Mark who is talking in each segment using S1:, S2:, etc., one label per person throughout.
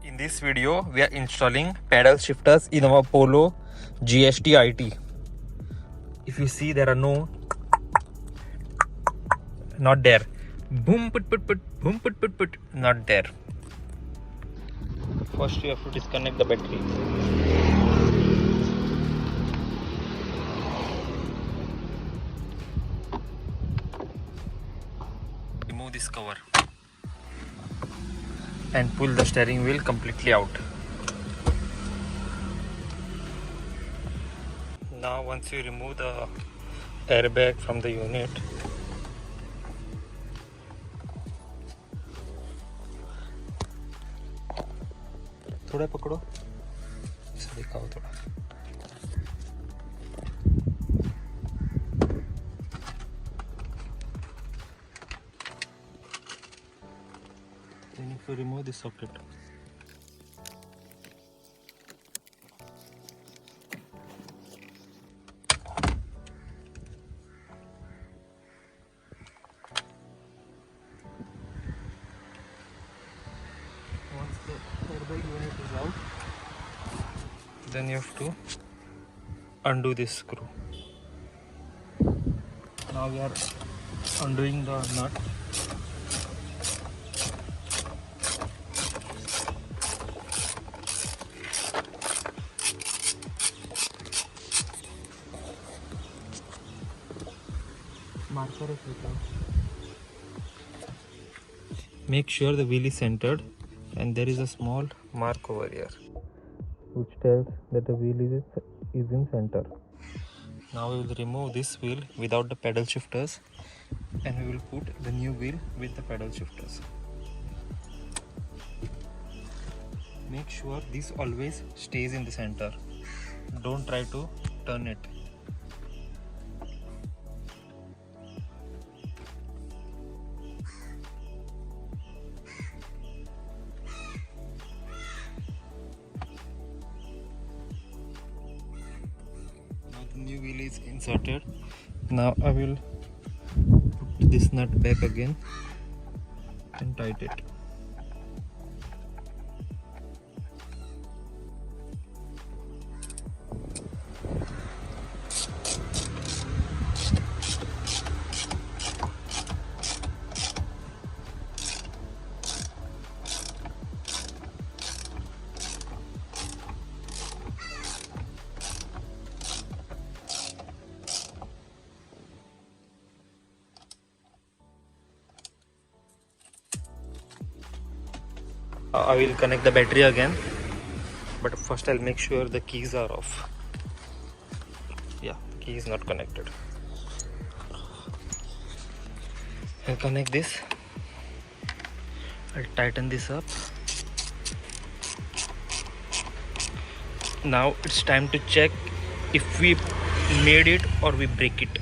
S1: In this video, we are installing pedal shifters in our Polo GT-TSI. If you see, there are not there. Boom, put, boom, put, not there. First, you have to disconnect the battery. Remove this cover and pull the steering wheel completely out. Now once you remove the airbag from the unit, थोड़ा पकड़ो, इसे दिखाओ थोड़ा. Then if you remove the socket, once the airbag unit is out, then you have to undo this screw. Now we are undoing the nut. Marker is without. Make sure the wheel is centered, and there is a small mark over here which tells that the wheel is in center. Now we will remove this wheel without the pedal shifters, and we will put the new wheel with the pedal shifters. Make sure this always stays in the center. Don't try to turn it. The new wheel is inserted. Now I will put this nut back again and tighten it. I will connect the battery again, but first I'll make sure the keys are off. Yeah, the key is not connected. I'll connect this. I'll tighten this up. Now it's time to check if we made it or we break it.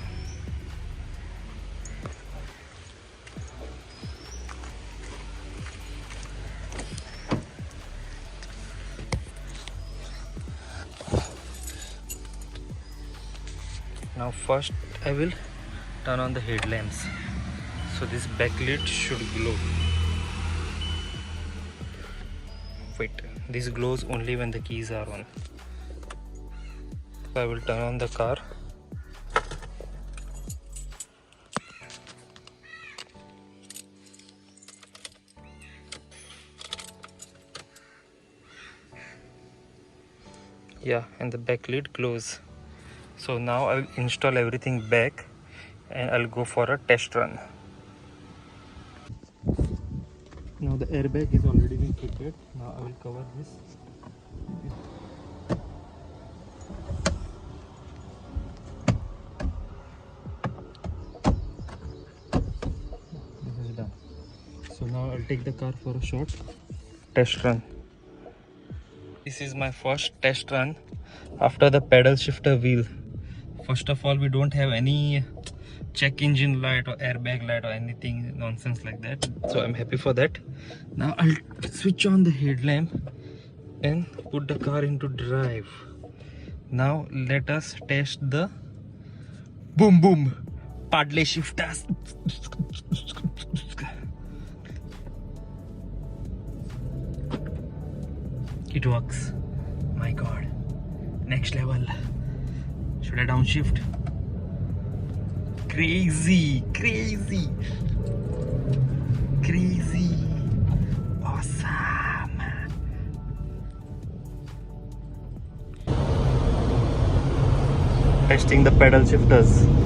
S1: Now first I will turn on the headlamps, so this backlight should glow. Wait, this glows only when the keys are on. So I will turn on the car. Yeah, and the backlight glows. So now I will install everything back and I'll go for a test run. Now the airbag is already been fitted. Now I will cover this. This is done. So now I'll take the car for a short test run. This is my first test run after the pedal shifter wheel. First of all, we don't have any check engine light or airbag light or anything nonsense like that, so I'm happy for that. Now I'll switch on the headlamp and put the car into drive. Now let us test the boom boom pedal shifters. It works. My god. Next level. Should I downshift? Crazy. Crazy. Crazy. Awesome. Testing the pedal shifters.